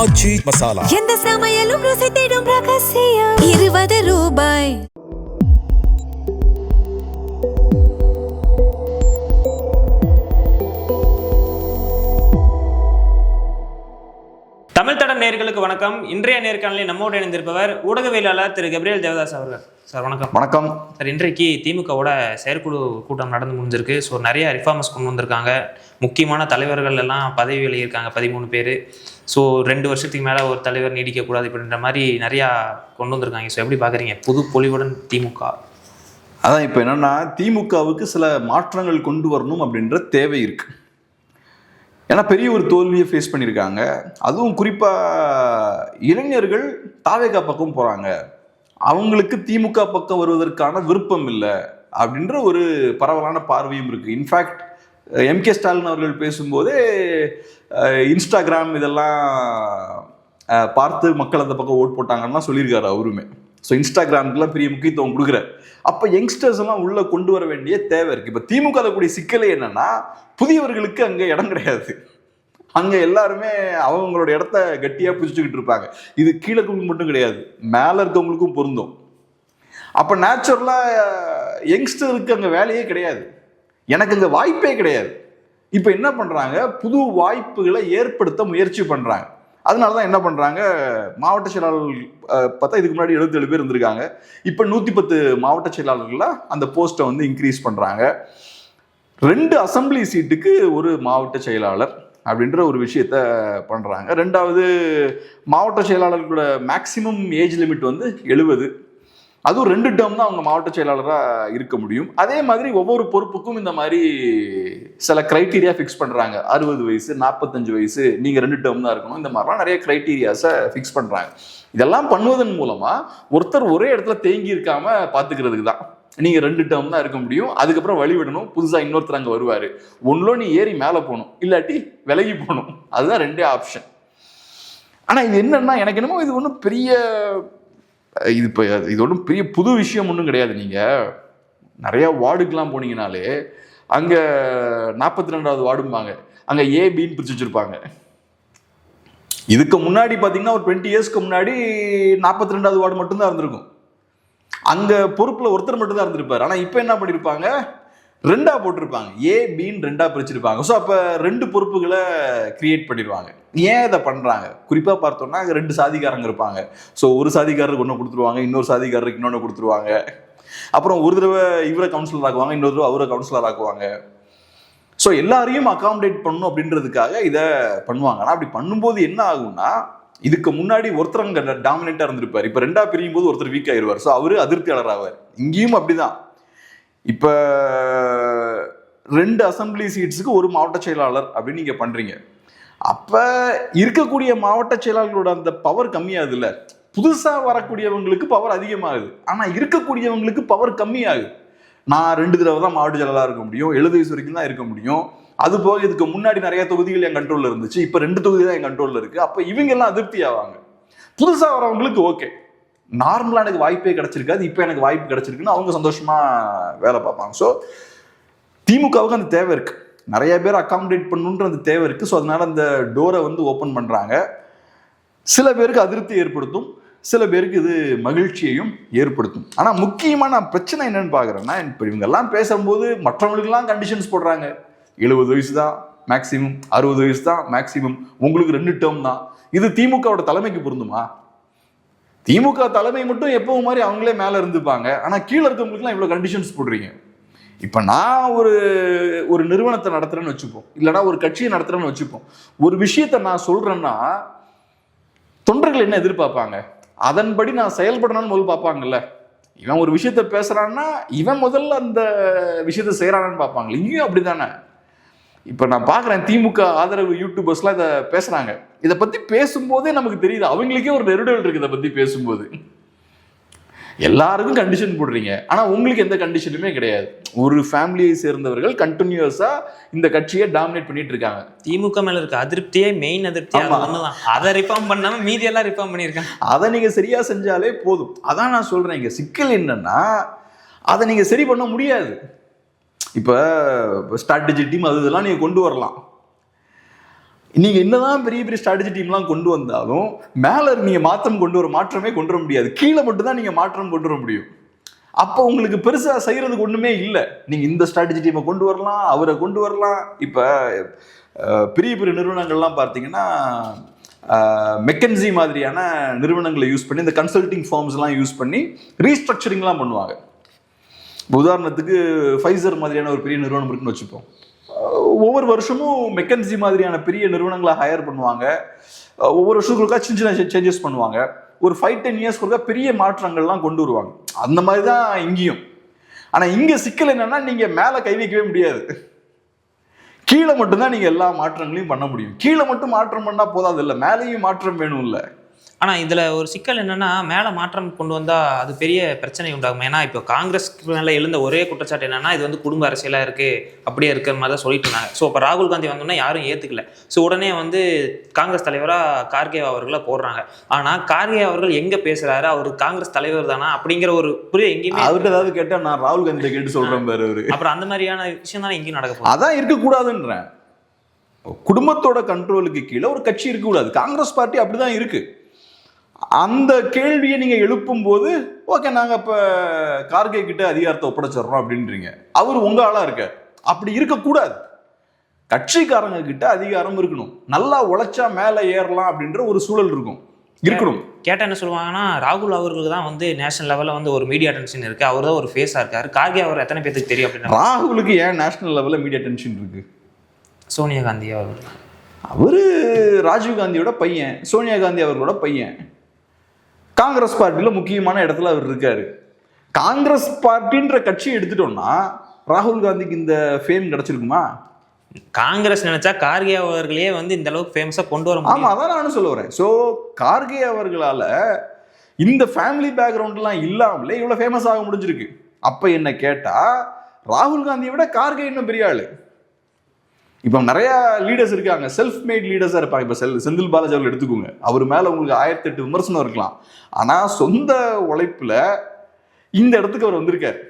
ஆச்சி மசாலா. எந்த சமையலும் ருசி தேடும் ரகசியம். 20 ரூபாய். தமிழ் தடம் நேயர்களுக்கு வணக்கம். இன்றைய நேர்காணலில் நம்மோடு இணைந்திருப்பவர் ஊடகவியலாளர் திரு கபிரியல் தேவதாஸ் அவர்கள். சார் வணக்கம். வணக்கம் சார், இன்றைக்கு திமுகவோட செயற்குழு கூட்டம் நடந்து முடிஞ்சிருக்கு. ஸோ நிறைய ரிஃபார்ம்ஸ் கொண்டு வந்திருக்காங்க. முக்கியமான தலைவர்கள் எல்லாம் பதவி விலகியிருக்காங்க, 13 பேர். ஸோ 2 வருஷத்துக்கு மேலே ஒரு தலைவர் நீடிக்கக்கூடாது அப்படின்ற மாதிரி நிறையா கொண்டு வந்திருக்காங்க. ஸோ எப்படி பார்க்குறீங்க புது பொலிவுடன் திமுக? அதான் இப்போ என்னன்னா, திமுகவுக்கு சில மாற்றங்கள் கொண்டு வரணும் அப்படின்ற தேவை இருக்கு. ஏன்னா பெரிய ஒரு தோல்வியை ஃபேஸ் பண்ணியிருக்காங்க. அதுவும் குறிப்பாக இளைஞர்கள் தாவேகா பக்கம் போகிறாங்க, அவங்களுக்கு திமுக பக்கம் வருவதற்கான விருப்பம் இல்லை அப்படின்ற ஒரு பரவலான பார்வையும் இருக்குது. இன்ஃபேக்ட் எம்கே ஸ்டாலின் அவர்கள் பேசும்போதே இன்ஸ்டாகிராம் இதெல்லாம் பார்த்து மக்கள் அந்த பக்கம் ஓட் போட்டாங்கன்னா சொல்லியிருக்காரு அவருமே. ஸோ இன்ஸ்டாகிராமுக்குலாம் பெரிய முக்கியத்துவம் கொடுக்குறாரு. அப்போ யங்ஸ்டர்ஸ் எல்லாம் உள்ளே கொண்டு வர வேண்டிய தேவை இருக்குது. இப்போ திமுக கூடிய சிக்கலே என்னன்னா, புதியவர்களுக்கு அங்கே இடம் கிடையாது. அங்கே எல்லாருமே அவங்களோட இடத்த கட்டியாக பிடிச்சிக்கிட்டு இருப்பாங்க. இது கீழே இருக்கவங்களுக்கு மட்டும் கிடையாது, மேலே இருக்கவங்களுக்கும் பொருந்தும். அப்போ நேச்சுரலாக யங்ஸ்டருக்கு அங்கே வேலையே கிடையாது, எனக்கு அங்கே வாய்ப்பே கிடையாது. இப்போ என்ன பண்ணுறாங்க, புது வாய்ப்புகளை ஏற்படுத்த முயற்சி பண்ணுறாங்க. அதனால தான் என்ன பண்ணுறாங்க, மாவட்ட செயலாளர்கள் பார்த்தா இதுக்கு முன்னாடி 77 பேர் இருந்திருக்காங்க. இப்போ 110 மாவட்ட செயலாளர்களாக அந்த போஸ்ட்டை வந்து இன்க்ரீஸ் பண்ணுறாங்க. 2 அசம்பிளி சீட்டுக்கு ஒரு மாவட்ட செயலாளர் அப்படின்ற ஒரு விஷயத்த பண்ணுறாங்க. 2வது மாவட்ட செயலாளர்களோட மேக்சிமம் ஏஜ் லிமிட் வந்து 70. அதுவும் 2 டேர்ம் தான் அவங்க மாவட்ட செயலாளராக இருக்க முடியும். அதே மாதிரி ஒவ்வொரு பொறுப்புக்கும் இந்த மாதிரி சில கிரைட்டீரியா ஃபிக்ஸ் பண்ணுறாங்க. 60 வயசு, 45 வயசு, நீங்கள் 2 டேர்ம் தான் இருக்கணும். இந்த மாதிரிலாம் நிறைய கிரைட்டீரியாஸை ஃபிக்ஸ் பண்ணுறாங்க. இதெல்லாம் பண்ணுவதன் மூலமாக ஒருத்தர் ஒரே இடத்துல தேங்கி இருக்காம பார்த்துக்கிறதுக்கு தான். நீங்கள் 2 டேர்ம் தான் இருக்க முடியும், அதுக்கப்புறம் வழி விடணும், புதுசாக இன்னொருத்தர் அங்கே வருவார். ஒன்றும் நீ ஏறி மேலே போகணும், இல்லாட்டி விலகி போகணும். அதுதான் 2 ஆப்ஷன். ஆனால் இது என்னன்னா, எனக்கு என்னமோ இது ஒன்றும் பெரிய இது ஒன்றும் பெரிய புது விஷயம் ஒன்றும் கிடையாது. நீங்கள் நிறையா வார்டுக்கெலாம் போனீங்கனாலே அங்கே 42வது வார்டும்பாங்க, அங்கே ஏபின்னு பிரித்து வச்சுருப்பாங்க. இதுக்கு முன்னாடி பார்த்தீங்கன்னா ஒரு 20 இயர்ஸ்க்கு முன்னாடி 42வது வார்டு மட்டும்தான் இருந்திருக்கும். அங்கே பொறுப்பில் ஒருத்தர் மட்டும்தான் இருந்திருப்பார். ஆனால் இப்போ என்ன பண்ணியிருப்பாங்க, 2ஆ போட்டிருப்பாங்க, ஏபின்னு 2ஆ பிரிச்சிருப்பாங்க. ஸோ அப்போ 2 பொறுப்புகளை கிரியேட் பண்ணிடுவாங்க. ஏன் இதை பண்ணுறாங்க, குறிப்பாக பார்த்தோம்னா அங்கே 2 சாதிக்காரங்க இருப்பாங்க. ஸோ ஒரு சாதிக்காரருக்கு ஒன்று கொடுத்துருவாங்க, இன்னொரு சாதிக்காரருக்கு இன்னொன்று கொடுத்துருவாங்க. அப்புறம் ஒரு தடவை இவரை கவுன்சிலர் ஆக்குவாங்க, இன்னொரு தடவை அவரை கவுன்சிலர் ஆக்குவாங்க. ஸோ எல்லாரையும் அகாமடேட் பண்ணணும் அப்படின்றதுக்காக இதை பண்ணுவாங்க. ஆனால் அப்படி பண்ணும்போது என்ன ஆகும்னா, இதுக்கு முன்னாடி ஒருத்தர் அங்கே டாமினேட்டாக இருந்திருப்பார், இப்போ 2ஆ பிரியும் போது ஒருத்தர் வீக் ஆயிடுவார். ஸோ அவரு அதிருப்தியாளர் ஆவார். இங்கேயும் அப்படிதான். இப்போ 2 அசம்பிளி சீட்ஸுக்கு ஒரு மாவட்ட செயலாளர் அப்படின்னு நீங்கள் பண்ணுறீங்க. அப்போ இருக்கக்கூடிய மாவட்ட செயலாளர்களோட அந்த பவர் கம்மியாகுது இல்லை, புதுசாக வரக்கூடியவங்களுக்கு பவர் அதிகமாகுது. ஆனால் இருக்கக்கூடியவங்களுக்கு பவர் கம்மியாகுது. நான் 2 தடவை தான் மாவட்ட செயலாளராக இருக்க முடியும், 70 வயசு வரைக்கும் தான் இருக்க முடியும். அது போக இதுக்கு முன்னாடி நிறைய தொகுதிகள் என் கண்ட்ரோலில் இருந்துச்சு, இப்போ 2 தொகுதி தான் என் கண்ட்ரோலில் இருக்குது. அப்போ இவங்க எல்லாம் அதிருப்தி ஆவாங்க. புதுசாக வரவங்களுக்கு ஓகே, நார்மலாக எனக்கு வாய்ப்பே கிடைச்சிருக்காது, இப்போ எனக்கு வாய்ப்பு கிடைச்சிருக்குன்னு அவங்க சந்தோஷமாக வேலை பார்ப்பாங்க. ஸோ திமுகவுக்கு அந்த தேவை இருக்குது, நிறைய பேர் அகாமடேட் பண்ணணுன்ற அந்த தேவை இருக்குது. ஸோ அதனால அந்த டோரை வந்து ஓப்பன் பண்ணுறாங்க. சில பேருக்கு அதிருப்தி ஏற்படுத்தும், சில பேருக்கு இது மகிழ்ச்சியையும் ஏற்படுத்தும். ஆனால் முக்கியமான பிரச்சனை என்னன்னு பார்க்குறேன்னா, இப்போ இவங்கெல்லாம் பேசும்போது மற்றவங்களுக்கெல்லாம் கண்டிஷன்ஸ் போடுறாங்க. 70 வயசு தான் மேக்சிமம், 60 வயசு தான் மேக்சிமம், உங்களுக்கு 2 டேர்ம் தான். இது திமுகவோட தலைமைக்கு பொருந்துமா? திமுக தலைமை மட்டும் எப்பவும் மாதிரி அவங்களே மேலே இருந்துப்பாங்க, ஆனால் கீழே இருக்கவங்களுக்குலாம் இவ்வளோ கண்டிஷன்ஸ் போடுறீங்க. இப்போ நான் ஒரு நிறுவனத்தை நடத்துகிறேன்னு வச்சுப்போம், இல்லைனா ஒரு கட்சியை நடத்துகிறேன்னு வச்சுப்போம். ஒரு விஷயத்தை நான் சொல்கிறேன்னா தொண்டர்கள் என்ன எதிர்பார்ப்பாங்க, அதன்படி நான் செயல்படணும்னு முதல்ல பார்ப்பாங்கல்ல. இவன் ஒரு விஷயத்த பேசுகிறான்னா இவன் முதல்ல அந்த விஷயத்த செய்கிறானான்னு பார்ப்பாங்க. இங்கேயும் அப்படி தானே. இப்போ நான் பார்க்குறேன், திமுக ஆதரவு யூடியூபர்ஸ்லாம் இதை பேசுகிறாங்க. இதை பற்றி பேசும்போதே நமக்கு தெரியுது அவங்களுக்கே ஒரு நெருடல் இருக்குது. இதை பற்றி பேசும்போது எல்லாருக்கும் கண்டிஷன் போடுறீங்க, ஆனால் உங்களுக்கு எந்த கண்டிஷனுமே கிடையாது. ஒரு ஃபேமிலியை சேர்ந்தவர்கள் கண்டினியூஸாக இந்த கட்சியை டாமினேட் பண்ணிட்டு இருக்காங்க. திமுக மேல இருக்க அதிருப்தியே மெயின் அதிருப்தியாக அதை ரிஃபார்ம் பண்ணாமல் மீதி எல்லாம் ரிஃபார்ம் பண்ணியிருக்காங்க. அதை நீங்கள் சரியாக செஞ்சாலே போதும். அதான் நான் சொல்கிறேன், இங்கே சிக்கல் என்னன்னா, அதை நீங்கள் சரி பண்ண முடியாது. இப்போ ஸ்ட்ராட்டஜி டீம் அது இதெல்லாம் நீங்கள் கொண்டு வரலாம். நீங்க என்னதான் பெரிய பெரிய ஸ்ட்ராட்டஜி டீம்லாம் கொண்டு வந்தாலும் மேல நீங்க மாற்றமே கொண்டு வர முடியாது. கீழே மட்டும் தான் நீங்க மாற்றம் கொண்டு வர முடியும். அப்போ உங்களுக்கு பெருசா செய்யறதுக்கு ஒண்ணுமே இல்லை. நீங்க இந்த ஸ்ட்ராட்டஜி டீமை கொண்டு வரலாம், அவரை கொண்டு வரலாம். இப்ப பெரிய பெரிய நிறுவனங்கள்லாம் பார்த்தீங்கன்னா மெக்கன்சி மாதிரியான நிறுவனங்களை யூஸ் பண்ணி, இந்த கன்சல்டிங் ஃபார்ம்ஸ்லாம் யூஸ் பண்ணி ரீஸ்ட்ரக்சரிங்லாம் பண்ணுவாங்க. உதாரணத்துக்கு ஃபைசர் மாதிரியான ஒரு பெரிய நிறுவனம் இருக்குன்னு வச்சுப்போம். ஒவ்வொரு வருஷமும் மெக்கன்சி மாதிரியான பெரிய நிறுவனங்களை ஹையர் பண்ணுவாங்க. ஒவ்வொரு வருஷத்துக்கு சின்ன சின்ன சேஞ்சஸ் பண்ணுவாங்க. ஒரு 5-10 இயர்ஸ்க்கு பெரிய மாற்றங்கள்லாம் கொண்டு வருவாங்க. அந்த மாதிரி தான் இங்கேயும். ஆனால் இங்கே சிக்கல் என்னன்னா, நீங்கள் மேலே கை வைக்கவே முடியாது. கீழே மட்டும்தான் நீங்கள் எல்லா மாற்றங்களையும் பண்ண முடியும். கீழே மட்டும் மாற்றம் பண்ணால் போதாது, இல்லை மேலேயும் மாற்றம் வேணும் இல்லை. ஆனால் இதில் ஒரு சிக்கல் என்னென்னா, மேலே மாற்றம் கொண்டு வந்தால் அது பெரிய பிரச்சனை உண்டாகும். ஏன்னா இப்போ காங்கிரஸ் மேலே எழுந்த ஒரே குற்றச்சாட்டு என்னென்னா, இது வந்து குடும்ப அரசியலாக இருக்குது, அப்படியே இருக்கிற மாதிரி தான் சொல்லிட்டு இருந்தாங்க. ஸோ இப்போ ராகுல் காந்தி வந்தோன்னா யாரும் ஏற்றுக்கல. ஸோ உடனே வந்து காங்கிரஸ் தலைவராக கார்கே அவர்களை போடுறாங்க. ஆனால் கார்கே அவர்கள் எங்கே பேசுகிறாரு, அவர் காங்கிரஸ் தலைவர் தானா அப்படிங்கிற ஒரு புரிய எங்கேயுமே அவர்கிட்ட ஏதாவது கேட்டால் நான் ராகுல் காந்தி கேட்டு சொல்கிறேன் பாரு அவரு. அப்புறம் அந்த மாதிரியான விஷயம் தானே எங்கேயும் நடக்க போகுது. அதான் இருக்கக்கூடாதுன்றேன். குடும்பத்தோட கண்ட்ரோலுக்கு கீழே ஒரு கட்சி இருக்கக்கூடாது. காங்கிரஸ் பார்ட்டி அப்படிதான் இருக்கு. அந்த கேள்வியை நீங்க எழுப்பும் போது ஓகே நாங்க இப்ப கார்கே கிட்ட அதிகாரத்தை ஒப்படைச்சிடறோம் அப்படின்றீங்க. அவர் உங்க ஆளா இருக்க. அப்படி இருக்கக்கூடாது. கட்சிக்காரங்க கிட்ட அதிகாரம் இருக்கணும். நல்லா உழைச்சா மேல ஏறலாம் அப்படின்ற ஒரு சூழல் இருக்கணும். கேட்டா என்ன சொல்லுவாங்கன்னா, ராகுல் அவர்களுக்கு தான் வந்து நேஷனல் லெவலில் வந்து ஒரு மீடியா டென்ஷன் இருக்கு, அவர் தான் ஒரு ஃபேஸா இருக்காரு. கார்கே அவர் எத்தனை பேருக்கு தெரியும் அப்படின்னா, ராகுலுக்கு ஏன் நேஷனல் லெவலில் மீடியா டென்ஷன் இருக்கு? சோனியா காந்தி அவரு ராஜீவ் காந்தியோட பையன், சோனியா காந்தி அவர்களோட பையன். காங்கிரஸ் பார்ட்டியில் முக்கியமான இடத்துல அவர் இருக்காரு. காங்கிரஸ் பார்ட்டின்ற கட்சி எடுத்துட்டோம்னா ராகுல் காந்திக்கு இந்த ஃபேம் கிடைச்சிருக்குமா? காங்கிரஸ் நினைச்சா கார்கே அவர்களே வந்து இந்த அளவுக்கு ஃபேமஸா கொண்டு வர முடியும். ஆமா, அதான் நானும் சொல்ல வரேன். ஸோ கார்கே அவர்களால இந்த ஃபேமிலி பேக்ரவுண்ட்லாம் இல்லாமலே இவ்வளவு ஃபேமஸ் ஆக முடிஞ்சிருக்கு. அப்ப என்ன கேட்டா, ராகுல் காந்தியை விட கார்கே இன்னும் பெரிய ஆளு. இப்போ நிறைய லீடர்ஸ் இருக்காங்க, செல்ஃப் மேட் லீடர்ஸாக இருப்பாங்க. இப்போ செந்தில் பாலாஜி அவர்கள் எடுத்துக்கோங்க. அவர் மேலே உங்களுக்கு 1008 விமர்சனம் இருக்கலாம். ஆனால் சொந்த உழைப்பில் இந்த இடத்துக்கு அவர் வந்திருக்கார்.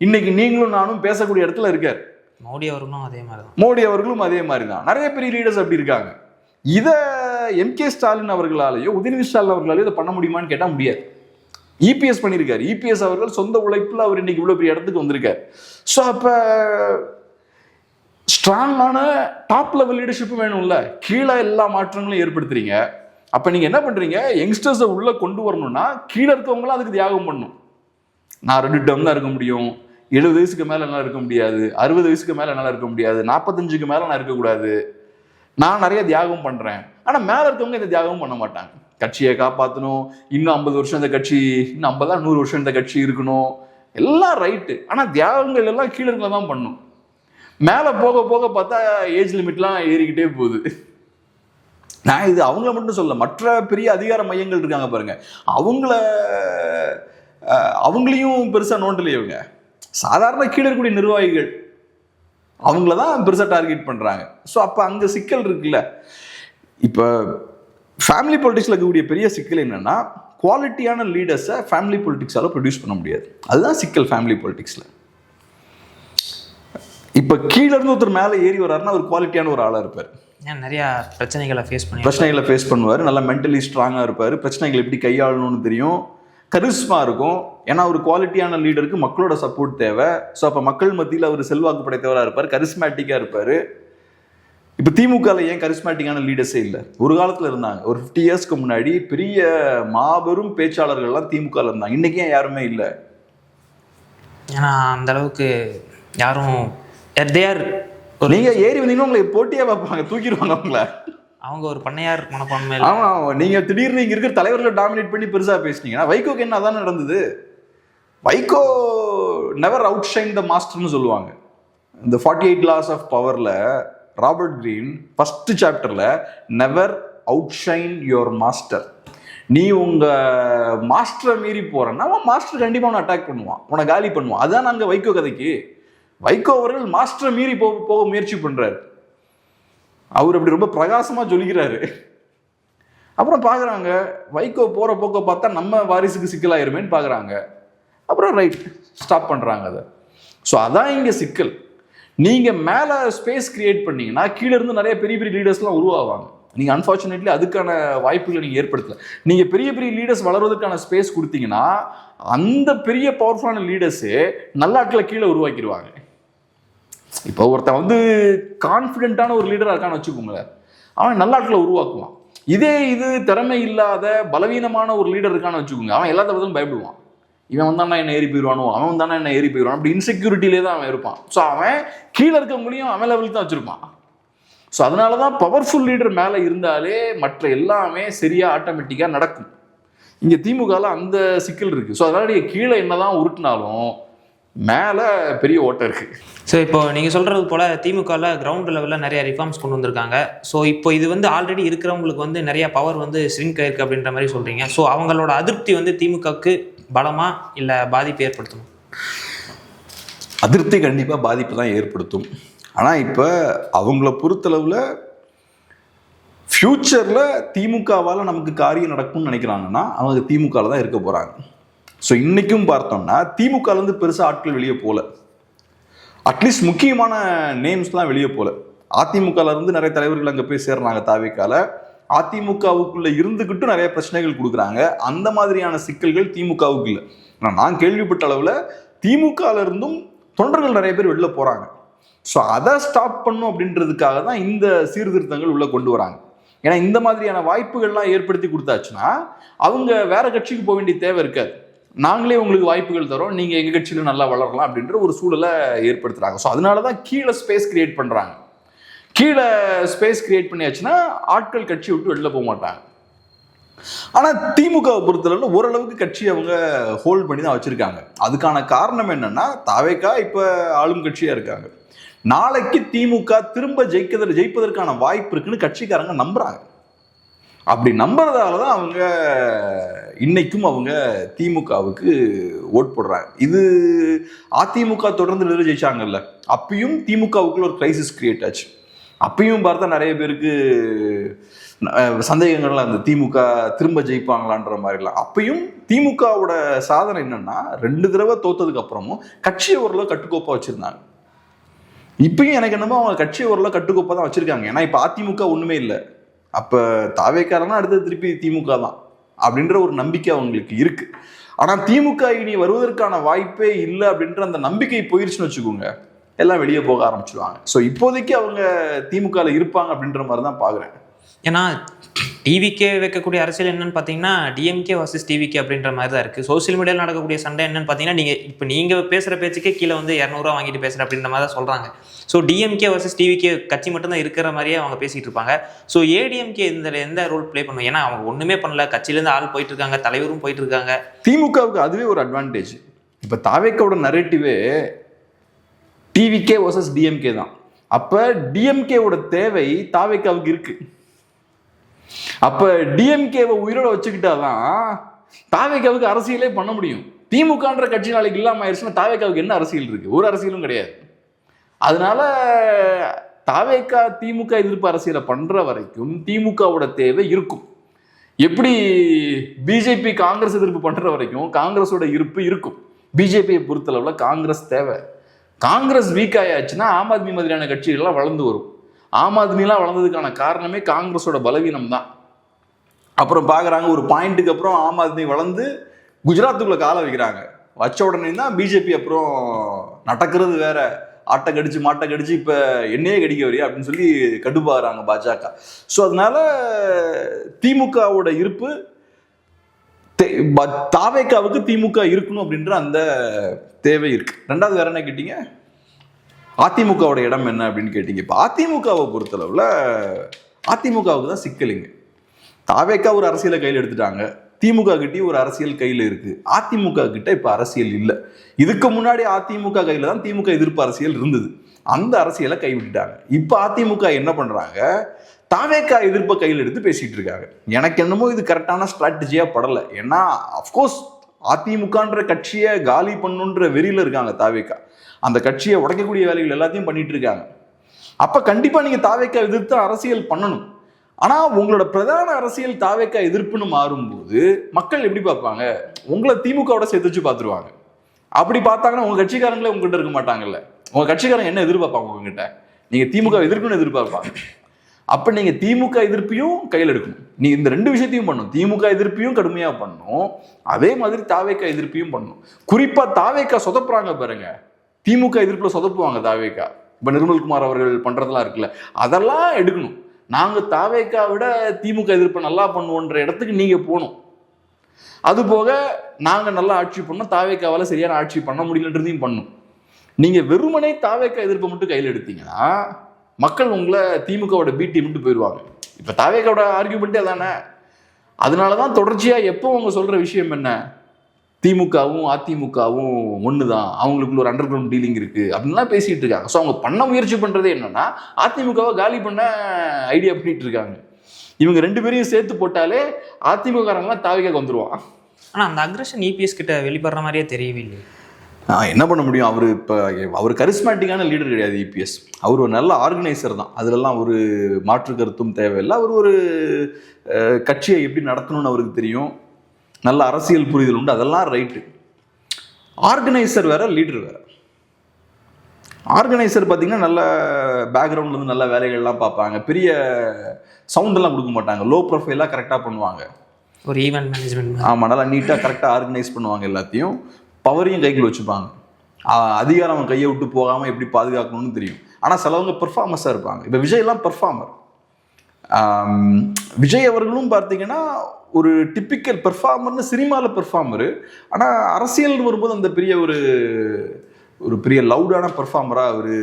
இன்னைக்கு நீங்களும் நானும் பேசக்கூடிய இடத்துல இருக்கார். மோடி அவர்களும் அதே மாதிரி தான். மோடி அவர்களும் அதே மாதிரி தான். நிறைய பெரிய லீடர்ஸ் அப்படி இருக்காங்க. இதை எம்.கே. ஸ்டாலின் அவர்களாலேயோ உதயநிதி ஸ்டாலின் அவர்களாலேயோ இதை பண்ண முடியுமான்னு கேட்டால் முடியாது. இபிஎஸ் பண்ணியிருக்காரு. இபிஎஸ் அவர்கள் சொந்த உழைப்பில் அவர் இன்னைக்கு இவ்வளோ பெரிய இடத்துக்கு வந்திருக்கார். ஸோ அப்போ ஸ்ட்ராங்கான டாப் லெவல் லீடர்ஷிப்பும் வேணும்ல. கீழே எல்லா மாற்றங்களும் ஏற்படுத்துறீங்க. அப்போ நீங்கள் என்ன பண்ணுறீங்க, யங்ஸ்டர்ஸை உள்ளே கொண்டு வரணும்னா கீழே இருக்கவங்களாம் அதுக்கு தியாகம் பண்ணணும். நான் 2 டேர்ம் தான் இருக்க முடியும், 70 வயசுக்கு மேலே என்னால் இருக்க முடியாது, 60 வயசுக்கு மேலே என்னால் இருக்க முடியாது, 45க்கு மேலே நான் இருக்கக்கூடாது, நான் நிறைய தியாகம் பண்ணுறேன். ஆனால் மேலே இருக்கவங்க இந்த தியாகம் பண்ண மாட்டாங்க. கட்சியை காப்பாற்றணும், இன்னும் 50 வருஷம் இந்த கட்சி, இன்னும் 50 100 வருஷம் இந்த கட்சி இருக்கணும், எல்லாம் ரைட்டு. ஆனால் தியாகங்கள் எல்லாம் கீழே இருக்க தான் பண்ணும். மேலே போக போக பார்த்தா ஏஜ் லிமிட்லாம் ஏறிக்கிட்டே போகுது. நான் இது அவங்கள மட்டும் சொல்ல, மற்ற பெரிய அதிகார மையங்கள் இருக்காங்க பாருங்க, அவங்களையும் பெருசா நோண்டலையே. இவங்க சாதாரண கீழே இருக்கக்கூடிய நிர்வாகிகள் அவங்கள தான் பெருசா டார்கெட் பண்றாங்க. ஸோ அப்போ அங்க சிக்கல் இருக்குல்ல. இப்போ ஃபேமிலி பொலிட்டிக்ஸ்ல இருக்கக்கூடிய பெரிய சிக்கல் என்னன்னா, குவாலிட்டியான லீடர்ஸை ஃபேமிலி பொலிட்டிக்ஸால ப்ரொடியூஸ் பண்ண முடியாது. அதுதான் சிக்கல் ஃபேமிலி பொலிட்டிக்ஸ்ல. இப்போ கீழே இருந்து ஒருத்தர் மேலே ஏறி வர்றாருன்னா ஒரு குவாலிட்டியான ஒரு ஆளாக இருப்பார். நிறைய பிரச்சனைகளை ஃபேஸ் பண்ணுவார். நல்லா மென்டலி ஸ்ட்ராங்காக இருப்பார். பிரச்சனைகளை எப்படி கையாளணும்னு தெரியும். கரிஸ்மா இருக்கும். ஏன்னா ஒரு குவாலிட்டியான லீடருக்கு மக்களோட சப்போர்ட் தேவை. ஸோ அப்போ மக்கள் மத்தியில் அவர் செல்வாக்கு படைத்தவராக இருப்பார், கரிஸ்மேட்டிக்காக இருப்பார். இப்போ திமுகவில் ஏன் கரிஸ்மேட்டிக்கான லீடர்ஸே இல்லை? ஒரு காலத்தில் இருந்தாங்க. ஒரு 50 இயர்ஸ்க்கு முன்னாடி பெரிய மாபெரும் பேச்சாளர்கள்லாம் திமுகவில் இருந்தாங்க. இன்றைக்கி ஏன் யாருமே இல்லை? ஏன்னா அந்த அளவுக்கு யாரும் நீங்க ஏறி வந்தீங்கன்னா உங்களை போட்டியா பார்ப்பாங்க, தூக்கிடுவாங்க உங்களை. அவங்க ஒரு பண்ணையார் மனப்பான்மை. ஆமா, நீங்க திடீர்னு இங்க இருக்கிற தலைவர்களை டாமினேட் பண்ணி பெருசா பேசுனீங்கன்னா, வைகோக்கு என்ன அதான் நடந்தது. Vaiko never outshine the மாஸ்டர்னு சொல்லுவாங்க. இந்த 48 laws ஆஃப் பவர்ல ராபர்ட் கிரீன் ஃபர்ஸ்ட் சாப்டர்ல never outshine your master. நீ உங்க மாஸ்டரை மீறி போறன்னா அவன் மாஸ்டர் கண்டிப்பா அவனை அட்டாக் பண்ணுவான், உன காலி பண்ணுவான். அதான் நாங்க வைகோ கதைக்கு. வைகோ அவர்கள் மாஸ்டரை மீறி போக முயற்சி பண்றாரு. அவர் அப்படி ரொம்ப பிரகாசமா சொல்லிக்கிறாரு. அப்புறம் பாக்குறாங்க வைகோ போற போக்க பார்த்தா நம்ம வாரிசுக்கு சிக்கலாயிருமேன்னு பாக்குறாங்க. அப்புறம் ரைட் ஸ்டாப் பண்றாங்க அதை. ஸோ அதான் இங்க சிக்கல். நீங்க மேல ஸ்பேஸ் கிரியேட் பண்ணீங்கன்னா கீழே இருந்து நிறைய பெரிய பெரிய லீடர்ஸ்லாம் உருவாவாங்க. நீங்க அன்பார்ச்சுனேட்லி அதுக்கான வாய்ப்புகளை நீங்க ஏற்படுத்தல. நீங்க பெரிய பெரிய லீடர்ஸ் வளர்வதற்கான ஸ்பேஸ் கொடுத்தீங்கன்னா அந்த பெரிய பவர்ஃபுல்லான லீடர்ஸே நல்ல ஆட்களை கீழே உருவாக்கிடுவாங்க. இப்போ ஒருத்தன் வந்து கான்ஃபிடென்ட்டான ஒரு லீடராக இருக்கான்னு வச்சுக்கோங்களேன், அவன் நல்ல ஆட்களை உருவாக்குவான். இது திறமை இல்லாத பலவீனமான ஒரு லீடர் இருக்கான்னு வச்சுக்கோங்க, அவன் எல்லாத்த பத்தியும் பயப்படுவான். இவன் வந்தானா என்ன ஏறி போயிடுவானோ, அவன் வந்தானா என்ன ஏறி போயிடுவான், அப்படி இன்செக்யூரிட்டிலே தான் அவன் இருப்பான். ஸோ அவன் கீழே இருக்கவங்களையும் அவன் லெவலுக்கு தான் வச்சிருப்பான். ஸோ அதனால தான் பவர்ஃபுல் லீடர் மேலே இருந்தாலே மற்ற எல்லாமே சரியாக ஆட்டோமேட்டிக்காக நடக்கும். இங்கே திமுகவில் அந்த சிக்கல் இருக்குது. ஸோ அதனால நீங்கள் கீழே என்னதான் உருட்டினாலும் மேலே பெரிய ஓட்டம் இருக்குது. ஸோ இப்போ நீங்கள் சொல்கிறது போல் திமுகவில் கிரவுண்ட் லெவலில் நிறைய ரிஃபார்ம்ஸ் கொண்டு வந்திருக்காங்க. ஸோ இப்போ இது வந்து ஆல்ரெடி இருக்கிறவங்களுக்கு வந்து நிறைய பவர் வந்து ஸ்ரிங்க் ஆயிருக்கு அப்படின்ற மாதிரி சொல்கிறீங்க. ஸோ அவங்களோட அதிருப்தி வந்து திமுகவுக்கு பலமா இல்லை பாதிப்பு ஏற்படுத்தும்? அதிருப்தி கண்டிப்பாக பாதிப்பு தான் ஏற்படுத்தும். ஆனால் இப்போ அவங்கள பொறுத்தளவில் ஃப்யூச்சரில் திமுகவால் நமக்கு காரியம் நடக்கும்னு நினைக்கிறாங்கன்னா அவங்க திமுகவில் தான் இருக்க போகிறாங்க. ஸோ இன்றைக்கும் பார்த்தோம்னா திமுகலேருந்து பெருசாக ஆட்கள் வெளியே போகல. அட்லீஸ்ட் முக்கியமான நேம்ஸ்லாம் வெளியே போகல. அதிமுகலேருந்து நிறைய தலைவர்கள் அங்கே போய் சேர்றாங்க. தாவேக்கால அதிமுகவுக்குள்ளே இருந்துக்கிட்டு நிறைய பிரச்சனைகள் கொடுக்குறாங்க. அந்த மாதிரியான சிக்கல்கள் திமுகவுக்கு இல்லை. நான் கேள்விப்பட்ட அளவில் திமுகலேருந்தும் தொண்டர்கள் நிறைய பேர் வெளில போகிறாங்க. ஸோ அதை ஸ்டாப் பண்ணும் அப்படின்றதுக்காக தான் இந்த சீர்திருத்தங்கள் உள்ளே கொண்டு வராங்க. ஏன்னா இந்த மாதிரியான வாய்ப்புகள்லாம் ஏற்படுத்தி கொடுத்தாச்சுன்னா அவங்க வேற கட்சிக்கு போக வேண்டிய தேவை இருக்காது. நாங்களே உங்களுக்கு வாய்ப்புகள் தரோம், நீங்கள் எங்கள் கட்சியிலும் நல்லா வளரலாம் அப்படின்ற ஒரு சூழலை ஏற்படுத்துகிறாங்க. ஸோ அதனால தான் கீழே ஸ்பேஸ் கிரியேட் பண்ணுறாங்க. கீழே ஸ்பேஸ் கிரியேட் பண்ணியாச்சுன்னா ஆட்கள் கட்சி விட்டு வெளில போக மாட்டாங்க. ஆனால் திமுகவை பொறுத்தளவில் ஓரளவுக்கு கட்சி அவங்க ஹோல்ட் பண்ணி தான் வச்சுருக்காங்க. அதுக்கான காரணம் என்னென்னா தாவேக்கா இப்போ ஆளும் கட்சியாக இருக்காங்க. நாளைக்கு திமுக திரும்ப ஜெயிப்பதற்கான வாய்ப்பு இருக்குன்னு கட்சிக்காரங்க நம்புறாங்க. அப்படி நம்புறதால தான் அவங்க இன்னைக்கும் அவங்க திமுகவுக்கு ஓட் போடுறாங்க. இது அதிமுக தொடர்ந்து ஜெயிச்சாங்கல்ல, அப்பயும் திமுகவுக்குள்ள ஒரு கிரைசிஸ் கிரியேட் ஆச்சு. அப்பயும் பார்த்தா நிறைய பேருக்கு சந்தேகங்கள்லாம் அந்த திமுக திரும்ப ஜெயிப்பாங்களான்ற மாதிரிலாம். அப்பயும் திமுகவோட சாதனை என்னன்னா 2 தடவை தோத்ததுக்கு அப்புறமும் கட்சியை ஓரளவு கட்டுக்கோப்பா வச்சிருந்தாங்க. இப்பயும் எனக்கு என்னமோ அவங்க கட்சியை ஓரளவு கட்டுக்கோப்பா தான் வச்சிருக்காங்க. ஏன்னா இப்போ அதிமுக ஒண்ணுமே இல்லை, அப்போ தாவேக்காரனா அடுத்தது திருப்பி திமுக தான் அப்படின்ற ஒரு நம்பிக்கை அவங்களுக்கு இருக்கு. ஆனால் திமுக இனி வருவதற்கான வாய்ப்பே இல்லை அப்படின்ற அந்த நம்பிக்கை போயிருச்சுன்னு வச்சுக்கோங்க, எல்லாம் வெளியே போக ஆரம்பிச்சிடுவாங்க. ஸோ இப்போதைக்கு அவங்க திமுகவில் இருப்பாங்க அப்படின்ற மாதிரி தான் பார்க்குறேன். ஏன்னா டிவிக்கே வைக்கக்கூடிய அரசியல் என்னன்னு பார்த்தீங்கன்னா டிஎம்கே வர்சஸ் டிவிகே அப்படின்ற மாதிரி தான் இருக்குது. சோசியல் மீடியாவில் நடக்கக்கூடிய சண்டை என்னன்னு பார்த்தீங்கன்னா நீங்கள் பேசுகிற பேச்சுக்கே கீழே வந்து 200 வாங்கிட்டு பேசுகிற அப்படின்ற மாதிரி தான் சொல்கிறாங்க. ஸோ டிஎம்கே வர்சஸ் டிவிகே கட்சி மட்டும்தான் இருக்கிற மாதிரியே அவங்க பேசிகிட்டு இருப்பாங்க. ஸோ ஏடிஎம்கே எந்த ரோல் ப்ளே பண்ணுவோம்? ஏன்னா அவங்க ஒன்றுமே பண்ணல, கட்சியிலேருந்து ஆள் போயிட்டு இருக்காங்க, தலைவரும் போயிட்டு இருக்காங்க. திமுகவுக்கு அதுவே ஒரு அட்வான்டேஜ். இப்போ தாவேக்காவோட நரேட்டிவே டிவிகே வர்சஸ் டிஎம்கே தான். அப்போ டிஎம்கேவோட தேவை தாவேக்காவுக்கு இருக்கு. அப்ப டிஎம்கேவை உயிரோட வச்சுக்கிட்டாதான் தாவேக்காவுக்கு அரசியலே பண்ண முடியும். திமுகன்ற கட்சி நாளைக்கு இல்லாம ஆயிடுச்சுன்னா தாவேக்காவுக்கு என்ன அரசியல் இருக்கு? ஒரு அரசியலும் கிடையாது. அதனால தாவேக்கா திமுக எதிர்ப்பு அரசியலை பண்ற வரைக்கும் திமுகவோட தேவை இருக்கும். எப்படி பிஜேபி காங்கிரஸ் எதிர்ப்பு பண்ற வரைக்கும் காங்கிரஸோட இருப்பு இருக்கும். பிஜேபியை பொறுத்தளவுல காங்கிரஸ் தேவை. காங்கிரஸ் வீக் ஆயாச்சுன்னா ஆம் ஆத்மி மாதிரியான கட்சிகள்லாம் வளர்ந்து வரும். ஆம் ஆத்மிலாம் வளர்ந்ததுக்கான காரணமே காங்கிரஸோட பலவீனம் தான். அப்புறம் பார்க்குறாங்க ஒரு பாயிண்ட்டுக்கு அப்புறம் ஆம் ஆத்மி வளர்ந்து குஜராத்துக்குள்ள காலை வைக்கிறாங்க. வச்ச உடனே தான் பிஜேபி அப்புறம் நடக்கிறது வேற, ஆட்டை கடிச்சு மாட்டை கடிச்சு இப்போ என்னையே கடிக்க வரையா அப்படின்னு சொல்லி கடுப்பாகிறாங்க பாஜக. ஸோ அதனால திமுகவோட இருப்பு தாவேக்காவுக்கு திமுக இருக்கணும் அப்படின்ற அந்த தேவை இருக்கு. ரெண்டாவது வேற என்ன கேட்டீங்க? அதிமுகவோட இடம் என்ன அப்படின்னு கேட்டீங்க. இப்போ அதிமுகவை பொறுத்தளவில் அதிமுகவுக்கு தான் சிக்கலிங்க. தாவேக்கா ஒரு அரசியலை கையில் எடுத்துட்டாங்க, திமுக கிட்டேயும் ஒரு அரசியல் கையில் இருக்கு. அதிமுக கிட்ட இப்போ அரசியல் இல்லை. இதுக்கு முன்னாடி அதிமுக கையில் தான் திமுக எதிர்ப்பு அரசியல் இருந்தது. அந்த அரசியலை கைவிட்டுட்டாங்க. இப்போ அதிமுக என்ன பண்றாங்க? தாவேக்கா எதிர்ப்பை கையில் எடுத்து பேசிட்டு இருக்காங்க. எனக்கு என்னமோ இது கரெக்டான ஸ்ட்ராட்டஜியா படலை. ஏன்னா அஃப்கோர்ஸ் அதிமுகன்ற கட்சியை காலி பண்ணுன்ற வெறியில இருக்காங்க தாவேக்கா. அந்த கட்சியை உடைக்கக்கூடிய வேலைகள் எல்லாத்தையும் பண்ணிட்டு இருக்காங்க. அப்ப கண்டிப்பா நீங்க தாவேக்கா எதிர்த்து அரசியல் பண்ணணும். ஆனா உங்களோட பிரதான அரசியல் தாவேக்கா எதிர்ப்புன்னு மாறும்போது மக்கள் எப்படி பார்ப்பாங்க? உங்களை திமுகவோட சேர்த்து வச்சு பார்த்துருவாங்க. அப்படி பார்த்தாங்கன்னா உங்க கட்சிக்காரங்களே உங்ககிட்ட இருக்க மாட்டாங்கல்ல. உங்க கட்சிக்காரங்க என்ன எதிர்பார்ப்பாங்க உங்ககிட்ட? நீங்க திமுக எதிர்க்கணும்னு எதிர்பார்ப்பாங்க. அப்ப நீங்க திமுக எதிர்ப்பையும் கையில் எடுக்கணும். நீ இந்த 2 விஷயத்தையும் பண்ணணும். திமுக எதிர்ப்பையும் கடுமையா பண்ணணும், அதே மாதிரி தாவேகா எதிர்ப்பையும் பண்ணணும். குறிப்பா தாவேகா சொதப்புறாங்க பாருங்க, திமுக எதிர்ப்புல சொதப்புவாங்க தாவேகா. இப்ப நிர்மல்குமார் அவர்கள் பண்றதெல்லாம் இருக்குல்ல, அதெல்லாம் எடுக்கணும். நாங்க தாவேகா விட திமுக எதிர்ப்பை நல்லா பண்ணுவோன்ற இடத்துக்கு நீங்க போகணும். அது போக நாங்க நல்லா ஆட்சி பண்ணோம், தாவேகாவால சரியான ஆட்சி பண்ண முடியலன்றதையும் பண்ணும். நீங்க வெறுமனே தாவேகா எதிர்ப்பை மட்டும் கையில் எடுத்தீங்கன்னா மக்கள் உங்களை திமுகவோட பீட்டி மட்டும் போயிடுவாங்க. இப்ப தாவேகாவோட ஆர்கியூமெண்ட்டே அதானே. அதனாலதான் தொடர்ச்சியா எப்போ அவங்க சொல்ற விஷயம் என்ன, திமுகவும் அதிமுகவும் ஒண்ணுதான், அவங்களுக்குள்ள ஒரு அண்டர் கிரவுண்ட் டீலிங் இருக்கு அப்படின்லாம் பேசிட்டு இருக்காங்க. ஸோ அவங்க பண்ண முயற்சி பண்றதே என்னன்னா அதிமுகவை காலி பண்ண ஐடியா பண்ணிட்டு இருக்காங்க. இவங்க 2 பேரையும் சேர்த்து போட்டாலே அதிமுகலாம் தாவேகாக்கு வந்துருவான். ஆனா அந்த அக்ரஷன் இபிஎஸ் கிட்ட வெளிப்படுற மாதிரியே தெரியவில்லை. என்ன பண்ண முடியும்? அவர் கரிஸ்மேட்டிக்கான லீடர் கிடையாது இபிஎஸ். அவர் ஒரு நல்ல ஆர்கனைசர் தான், அதுலலாம் ஒரு மாற்று கருத்தும் தேவையில்லை. அவர் ஒரு கட்சியை எப்படி நடத்தணும்னு அவருக்கு தெரியும், நல்ல அரசியல் புரிதல் உண்டு, அதெல்லாம் ரைட்டு. ஆர்கனைசர் வேற, லீடர் வேற. ஆர்கனைசர் பார்த்தீங்கன்னா நல்ல பேக்ரவுண்ட்ல இருந்து நல்ல வேலைகள்லாம் பார்ப்பாங்க, பெரிய சவுண்டெல்லாம் கொடுக்க மாட்டாங்க, லோ ப்ரொஃபைலாக கரெக்டாக பண்ணுவாங்க, ஒரு ஈவென்ட் மேனேஜ்மெண்ட். ஆமாம், நல்லா நீட்டாக கரெக்டாக ஆர்கனைஸ் பண்ணுவாங்க, எல்லாத்தையும் பவரையும் கைக்குள்ள வச்சுப்பாங்க, அதிகாரம் அவன் கையை விட்டு போகாமல் எப்படி பாதுகாக்கணும்னு தெரியும். ஆனால் சிலவங்க பெர்ஃபார்மன்ஸாக இருப்பாங்க. இப்போ விஜய்லாம் பெர்ஃபார்மர். விஜய் அவர்களும் பார்த்தீங்கன்னா ஒரு டிப்பிக்கல் பெர்ஃபார்மர்னு, சினிமாவில் பெர்ஃபார்மரு. ஆனால் அரசியல் வரும்போது அந்த பெரிய ஒரு பெரிய லவுடான பெர்ஃபார்மராக அவர்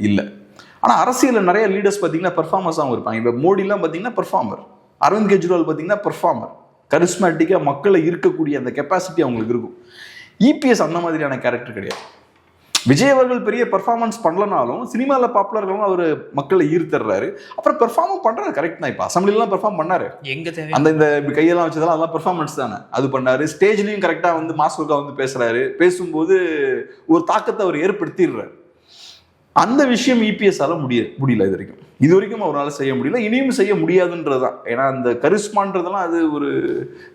இல்லை. ஆனால் அரசியலில் நிறைய லீடர்ஸ் பார்த்தீங்கன்னா பெர்ஃபார்மர்ஸாகவும் இருப்பாங்க. இப்போ மோடிலாம் பார்த்தீங்கன்னா பெர்ஃபார்மர், அரவிந்த் கெஜ்ரிவால் பார்த்தீங்கன்னா பெர்ஃபார்மர், கரிஸ்மேட்டிக்காக மக்களை ஈர்க்கக்கூடிய அந்த கெப்பாசிட்டி அவங்களுக்கு இருக்கும். இபிஎஸ் அந்த மாதிரியான கேரக்டர் கிடையாது. விஜய் அவர்கள் பெரிய பெர்ஃபார்மன்ஸ் பண்ணலனாலும் சினிமாவில் பாப்புலர்களும் அவர் மக்களை ஈர்த்துறாரு. அப்புறம் பெர்ஃபார்மும் பண்றாரு, கரெக்ட் தான். இப்போ அசம்பிளிலாம் பெர்ஃபார்ம் பண்ணாரு, அந்த இந்த கையெல்லாம் வச்சதெல்லாம் அதெல்லாம் பெர்ஃபார்மன்ஸ் தானே, அது பண்ணாரு. ஸ்டேஜ்லையும் கரெக்டாக வந்து மாஸ்டருக்கா வந்து பேசுறாரு, பேசும்போது ஒரு தாக்கத்தை அவர் ஏற்படுத்திடுறாரு. அந்த விஷயம் இபிஎஸ்ஸால முடியல இது வரைக்கும் அவரால் செய்ய முடியல, இனியும் செய்ய முடியாதுன்றதுதான். ஏன்னா அந்த கரிஸ்மான்றதெல்லாம் அது ஒரு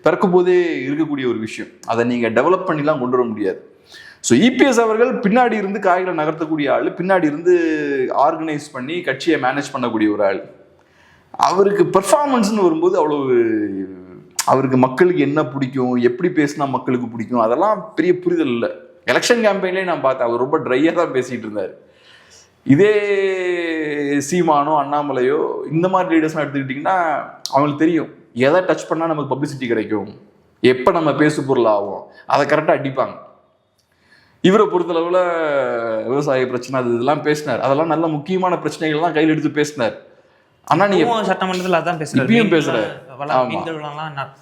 பிறக்கும் போதே இருக்கக்கூடிய ஒரு விஷயம், அதை நீங்க டெவலப் பண்ணிலாம் கொண்டு வர முடியாது. ஸோ இபிஎஸ் அவர்கள் பின்னாடி இருந்து காய்களை நகர்த்தக்கூடிய ஆள், பின்னாடி இருந்து ஆர்கனைஸ் பண்ணி கட்சியை மேனேஜ் பண்ணக்கூடிய ஒரு ஆள். அவருக்கு பெர்ஃபார்மன்ஸ்னு வரும்போது அவ்வளவு, அவருக்கு மக்களுக்கு என்ன பிடிக்கும், எப்படி பேசினா மக்களுக்கு பிடிக்கும், அதெல்லாம் பெரிய புரிதல் இல்லை. எலெக்ஷன் கேம்பெயின்லேயே நான் பார்த்தேன், அவர் ரொம்ப ட்ரையாக தான் பேசிகிட்டு இருந்தார். இதே சீமானோ அண்ணாமலையோ இந்த மாதிரி லீடர்ஸ்லாம் எடுத்துக்கிட்டிங்கன்னா அவங்களுக்கு தெரியும் எதை டச் பண்ணால் நமக்கு பப்ளிசிட்டி கிடைக்கும், எப்போ நம்ம பேசு பொருள் ஆகும், அதை கரெக்டாக அடிப்பாங்க. இவரை பொறுத்தளவில் விவசாய பிரச்சனை அது இதெல்லாம் பேசினார், அதெல்லாம் நல்ல முக்கியமான பிரச்சனைகள்லாம் கையில் எடுத்து பேசினார். ஆனால் நீங்கள் சட்டமன்றத்தில் அதான் பேசுகிறார், இப்பயும் பேசுகிறார்.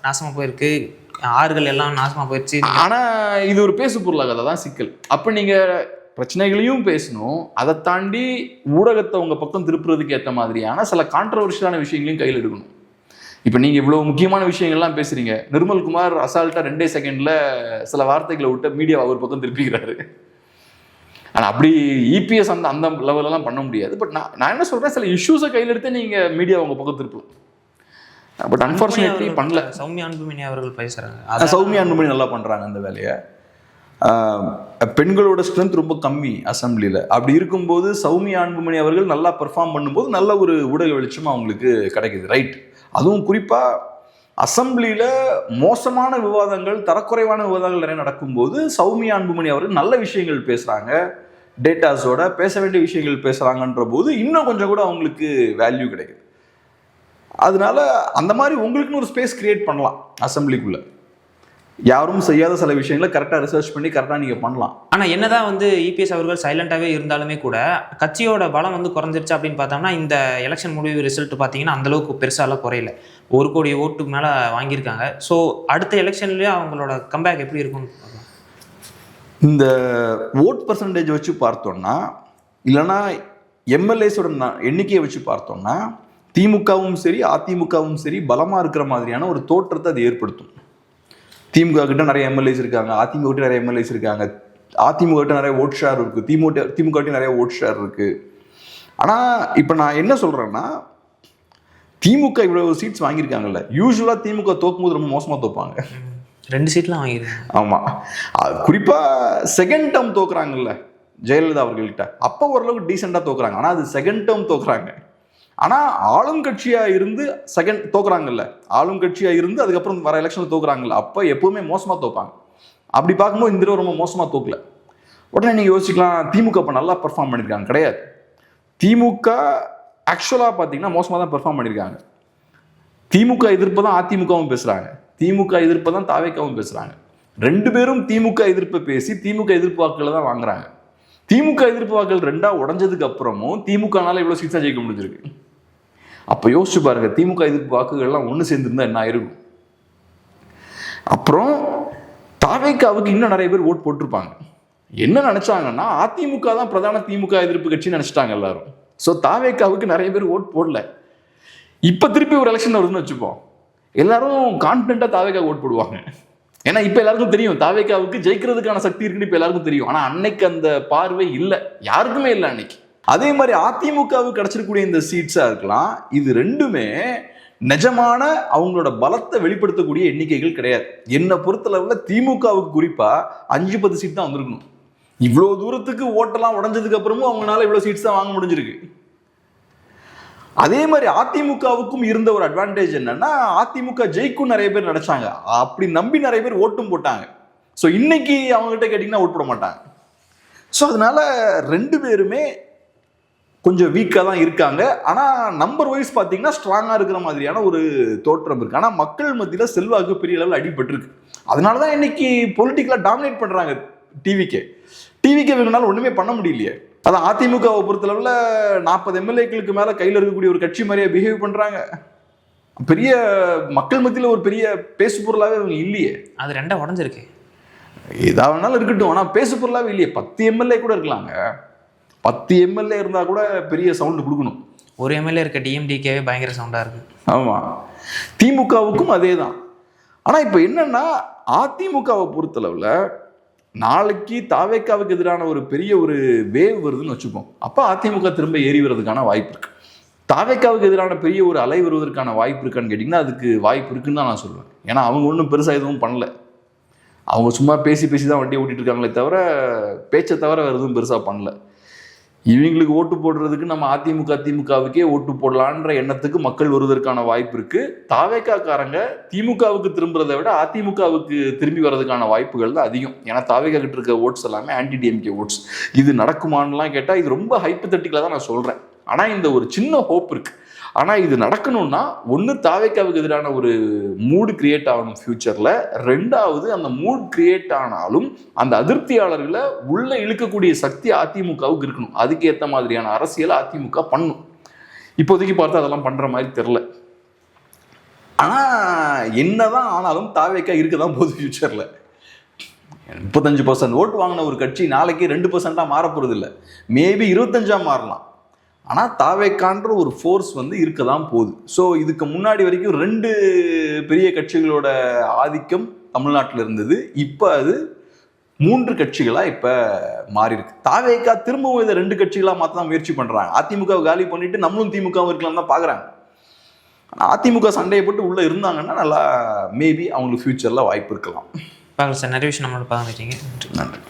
நாசமாக போயிருக்கு, ஆறுகள் எல்லாம் நாசமாக போயிடுச்சு. ஆனால் இது ஒரு பேசு பொருளாக, அதான் சிக்கல். அப்போ நீங்கள் பிரச்சனைகளையும் பேசணும், அதை தாண்டி ஊடகத்தை உங்க பக்கம் திருப்புறதுக்கு ஏற்ற மாதிரியான சில கான்ட்ரவர்ஷியலான விஷயங்களையும் கையில் எடுக்கணும். இப்போ நீங்க இவ்வளவு முக்கியமான விஷயங்கள்லாம் பேசுறீங்க, நிர்மல்குமார் அசால்ட்டா 2 செகண்ட்ல சில வார்த்தைகளை விட்டு மீடியா அவர் பக்கம் திருப்பிக்கிறாரு. ஆனால் அப்படி இபிஎஸ் அந்த லெவலெல்லாம் பண்ண முடியாது. பட் நான் என்ன சொல்றேன், சில இஷ்யூஸை கையில் எடுத்து நீங்க மீடியா உங்க பக்கம் திருப்பலாம். பட் அன்ஃபார்ச்சுனேட்லி பண்ணல. சௌமியா அன்புமணி அவர்கள் பேசுறாங்க, சௌமியா அன்புமணி நல்லா பண்றாங்க அந்த வேலையை. பெண்களோட ஸ்ட்ரென்த் ரொம்ப கம்மி அசம்பிளியில். அப்படி இருக்கும்போது சௌமியா அன்புமணி அவர்கள் நல்லா பெர்ஃபார்ம் பண்ணும்போது நல்ல ஒரு ஊடக வெளிச்சமாக அவங்களுக்கு கிடைக்குது, ரைட். அதுவும் குறிப்பாக அசம்பிளியில் மோசமான விவாதங்கள், தரக்குறைவான விவாதங்கள் நிறைய நடக்கும்போது சௌமியா அன்புமணி அவர்கள் நல்ல விஷயங்கள் பேசுகிறாங்க, டேட்டாஸோட பேச வேண்டிய விஷயங்கள் பேசுகிறாங்கன்ற போது இன்னும் கொஞ்சம் கூட அவங்களுக்கு வேல்யூ கிடைக்குது. அதனால அந்த மாதிரி உங்களுக்குன்னு ஒரு ஸ்பேஸ் கிரியேட் பண்ணலாம் அசம்பிளிக்குள்ளே. யாரும் செய்யாத சில விஷயங்களை கரெக்டாக ரிசர்ச் பண்ணி கரெக்டாக நீங்கள் பண்ணலாம். ஆனால் என்னதான் வந்து இபிஎஸ் அவர்கள் சைலண்டாகவே இருந்தாலுமே கூட கட்சியோட பலம் வந்து குறைஞ்சிருச்சு அப்படின்னு பார்த்தோம்னா இந்த எலெக்ஷன் முடிவு ரிசல்ட் பார்த்தீங்கன்னா அந்தளவுக்கு பெருசாலாம் குறையல, 1 கோடி ஓட்டுக்கு மேலே வாங்கியிருக்காங்க. ஸோ அடுத்த எலெக்ஷன்லேயே அவங்களோட கம்பேக் எப்படி இருக்கும்? இந்த ஓட் பர்சன்டேஜ் வச்சு பார்த்தோம்னா, இல்லைன்னா எம்எல்ஏஸோட எண்ணிக்கையை வச்சு பார்த்தோம்னா திமுகவும் சரி அதிமுகவும் சரி பலமாக இருக்கிற மாதிரியான ஒரு தோற்றத்தை அது ஏற்படுத்தும். திமுக கிட்ட நிறைய எம்எல்ஏஸ் இருக்காங்க, அதிமுக கிட்ட நிறைய எம்எல்ஏஸ் இருக்காங்க, அதிமுக கிட்ட நிறைய ஓட் ஷேர் இருக்கு, திமுக கிட்ட நிறைய ஓட் ஷேர் இருக்கு. ஆனால் இப்போ நான் என்ன சொல்றேன்னா, திமுக இவ்வளவு சீட்ஸ் வாங்கியிருக்காங்கல்ல, யூஸ்வலா திமுக தோக்கும்போது ரொம்ப மோசமா தோப்பாங்க. 2 சீட்லாம் வாங்கியிருக்காங்க. ஆமா, குறிப்பா செகண்ட் டேர்ம் தோக்குறாங்கல்ல, ஜெயலலிதா அவர்கள்கிட்ட. அப்போ ஓரளவுக்கு டீசெண்டாக தோக்குறாங்க. ஆனால் அது செகண்ட் டேர்ம் தோக்குறாங்க. ஆனால் ஆளும் கட்சியாக இருந்து செகண்ட் தோக்குறாங்கல்ல, ஆளும் கட்சியாக இருந்து அதுக்கப்புறம் வர எலெக்ஷனில் தோக்குறாங்கல்ல, அப்போ எப்பவுமே மோசமாக தோப்பாங்க. அப்படி பார்க்கும்போது இந்த தடவை ரொம்ப மோசமாக தோக்கல. உடனே நீங்கள் யோசிக்கலாம், திமுக இப்போ நல்லா பெர்ஃபார்ம் பண்ணியிருக்காங்க. கிடையாது. திமுக ஆக்சுவலாக பார்த்தீங்கன்னா மோசமாக தான் பெர்ஃபார்ம் பண்ணியிருக்காங்க. திமுக எதிர்ப்பு தான் அதிமுகவும் பேசுகிறாங்க, திமுக எதிர்ப்பு தான் தாவேக்காவும் பேசுகிறாங்க. ரெண்டு பேரும் திமுக எதிர்ப்பை பேசி திமுக எதிர்ப்பு வாக்குகளை தான் வாங்குறாங்க. திமுக எதிர்ப்பு வாக்குகள் ரெண்டாக உடஞ்சதுக்கு அப்புறமும் திமுகனால இவ்வளோ சீட்ஸாக ஜெயிக்க முடிஞ்சிருக்கு. அப்போ யோசிச்சு பாருங்க, திமுக எதிர்ப்பு வாக்குகள்லாம் ஒன்று சேர்ந்துருந்தா என்ன ஆயிருக்கும். அப்புறம் தாவேக்காவுக்கு இன்னும் நிறைய பேர் ஓட் போட்டிருப்பாங்க. என்ன நினைச்சாங்கன்னா அதிமுக தான் பிரதான திமுக எதிர்ப்பு கட்சின்னு நினைச்சிட்டாங்க எல்லாரும். ஸோ தாவேக்காவுக்கு நிறைய பேர் ஓட் போடல. இப்போ திருப்பி ஒரு எலெக்ஷன் வருதுன்னு வச்சுப்போம், எல்லாரும் கான்ஃபிடென்ட்டாக தாவேக்கா ஓட் போடுவாங்க. ஏன்னா இப்போ எல்லாருக்கும் தெரியும் தாவேக்காவுக்கு ஜெயிக்கிறதுக்கான சக்தி இருக்குன்னு இப்போ எல்லாருக்கும் தெரியும். ஆனால் அன்னைக்கு அந்த பார்வை இல்லை, யாருக்குமே இல்லை அன்னைக்கு. அதே மாதிரி அதிமுகவுக்கு கிடைச்சிருக்கக்கூடிய இந்த சீட்ஸாக இருக்கலாம், இது ரெண்டுமே நிஜமான அவங்களோட பலத்தை வெளிப்படுத்தக்கூடிய எண்ணிக்கைகள் கிடையாது. என்னை பொறுத்தளவுல திமுகவுக்கு குறிப்பாக 5-10 சீட் தான் வந்திருக்கணும். இவ்வளோ தூரத்துக்கு ஓட்டெல்லாம் உடஞ்சதுக்கு அப்புறமும் அவங்களால இவ்வளோ சீட்ஸ் தான் வாங்க முடிஞ்சிருக்கு. அதே மாதிரி அதிமுகவுக்கும் இருந்த ஒரு அட்வான்டேஜ் என்னன்னா, அதிமுக ஜெயிக்கும் நிறைய பேர் நினைச்சாங்க, அப்படி நம்பி நிறைய பேர் ஓட்டும் போட்டாங்க. ஸோ இன்னைக்கு அவங்ககிட்ட கேட்டிங்கன்னா ஓட் போட மாட்டாங்க. ஸோ அதனால ரெண்டு பேருமே கொஞ்சம் வீக்காக தான் இருக்காங்க. ஆனால் நம்பர் வைஸ் பார்த்தீங்கன்னா ஸ்ட்ராங்காக இருக்கிற மாதிரியான ஒரு தோற்றம் இருக்கு. ஆனால் மக்கள் மத்தியில் செல்வாக்கு பெரிய அளவில் அடிபட்டிருக்கு. அதனால தான் இன்னைக்கு பொலிட்டிக்கலாக டாமினேட் பண்ணுறாங்க டிவிக்கே. இவங்களால ஒன்றுமே பண்ண முடியலையே. அதான் அதிமுகவை பொறுத்தளவில் 40 எம்எல்ஏக்களுக்கு மேலே கையில் இருக்கக்கூடிய ஒரு கட்சி மாதிரியே பிஹேவ் பண்ணுறாங்க. பெரிய மக்கள் மத்தியில் ஒரு பெரிய பேசு பொருளாகவே இவங்க இல்லையே. அது ரெண்டா உடஞ்சிருக்கு. ஏதாவதுனாலும் இருக்கட்டும், ஆனால் பேசு பொருளாகவே இல்லையே. 10 எம்எல்ஏ கூட இருக்கலாங்க. 10 எம்எல்ஏ இருந்தால் கூட பெரிய சவுண்டு கொடுக்கணும். ஒரு எம்எல்ஏ இருக்க டிஎம்டிகேவே பயங்கர சவுண்டாக இருக்கு. ஆமாம், திமுகவுக்கும் அதே தான். ஆனால் இப்போ என்னன்னா, அதிமுகவை பொறுத்தளவில் நாளைக்கு தாவேக்காவுக்கு எதிரான ஒரு பெரிய ஒரு வேவ் வருதுன்னு வச்சுப்போம். அப்போ அதிமுக திரும்ப ஏறி வருவதற்கான வாய்ப்பு இருக்கு. தாவேக்காவுக்கு எதிரான பெரிய ஒரு அலை வருவதற்கான வாய்ப்பு இருக்கான்னு கேட்டிங்கன்னா அதுக்கு வாய்ப்பு இருக்குன்னு தான் நான் சொல்லுவேன். ஏன்னா அவங்க ஒன்றும் பெருசாக எதுவும் பண்ணல. அவங்க சும்மா பேசி தான் வண்டியை ஓட்டிட்டு இருக்காங்களே தவிர, பேச்சை தவிர வேறு எதுவும் பெருசாக பண்ணல. இவங்களுக்கு ஓட்டு போடுறதுக்கு நம்ம திமுகவுக்கே ஓட்டு போடலான்ற எண்ணத்துக்கு மக்கள் வருவதற்கான வாய்ப்பு இருக்கு. தாவேக்காரங்க திமுகவுக்கு திரும்புறதை விட அதிமுகவுக்கு திரும்பி வர்றதுக்கான வாய்ப்புகள் தான் அதிகம். ஏன்னா தாவேக்கா கிட்ட இருக்க ஓட்ஸ் எல்லாமே ஆன்டி டிஎம்கே ஓட்ஸ். இது நடக்குமான்லாம் கேட்டால் இது ரொம்ப ஹைப்போதெட்டிக்கலாக தான் நான் சொல்றேன். ஆனால் இந்த ஒரு சின்ன ஹோப் இருக்கு. ஆனால் இது நடக்கணும்னா ஒன்று தாவேக்காவுக்கு எதிரான ஒரு மூடு கிரியேட் ஆகணும் ஃபியூச்சரில். ரெண்டாவது அந்த மூட் கிரியேட் ஆனாலும் அந்த அதிருப்தியாளர்களை உள்ள இழுக்கக்கூடிய சக்தி அதிமுகவுக்கு இருக்கணும். அதுக்கு ஏற்ற மாதிரியான அரசியலை அதிமுக பண்ணும். இப்போதைக்கு பார்த்தா அதெல்லாம் பண்ணுற மாதிரி தெரில. ஆனால் என்னதான் ஆனாலும் தாவேக்கா இருக்க தான் போகுது ஃபியூச்சரில். 35% ஓட்டு வாங்கின ஒரு கட்சி நாளைக்கு 2% மாறப்போறது இல்லை, மேபி 25% மாறலாம். ஆனால் தாவேக்கான்ற ஒரு ஃபோர்ஸ் இருக்க தான் போகுது. ஸோ இதுக்கு முன்னாடி வரைக்கும் 2 பெரிய கட்சிகளோட ஆதிக்கம் தமிழ்நாட்டில் இருந்தது. இப்போ அது 3 கட்சிகளாக இப்போ மாறி இருக்கு. தாவேக்கா திரும்பவும் இதை 2 கட்சிகளாக மாற்ற தான் முயற்சி பண்ணுறாங்க. அதிமுகவை காலி பண்ணிட்டு நம்மளும் திமுகவும் இருக்கலாம் தான் பார்க்குறாங்க. அதிமுக சண்டையை போட்டு உள்ளே இருந்தாங்கன்னா நல்லா மேபி அவங்களுக்கு ஃபியூச்சரில் வாய்ப்பு இருக்கலாம். சார் நிறைய விஷயம் நம்மளோட பார்த்துட்டீங்க. நன்றி.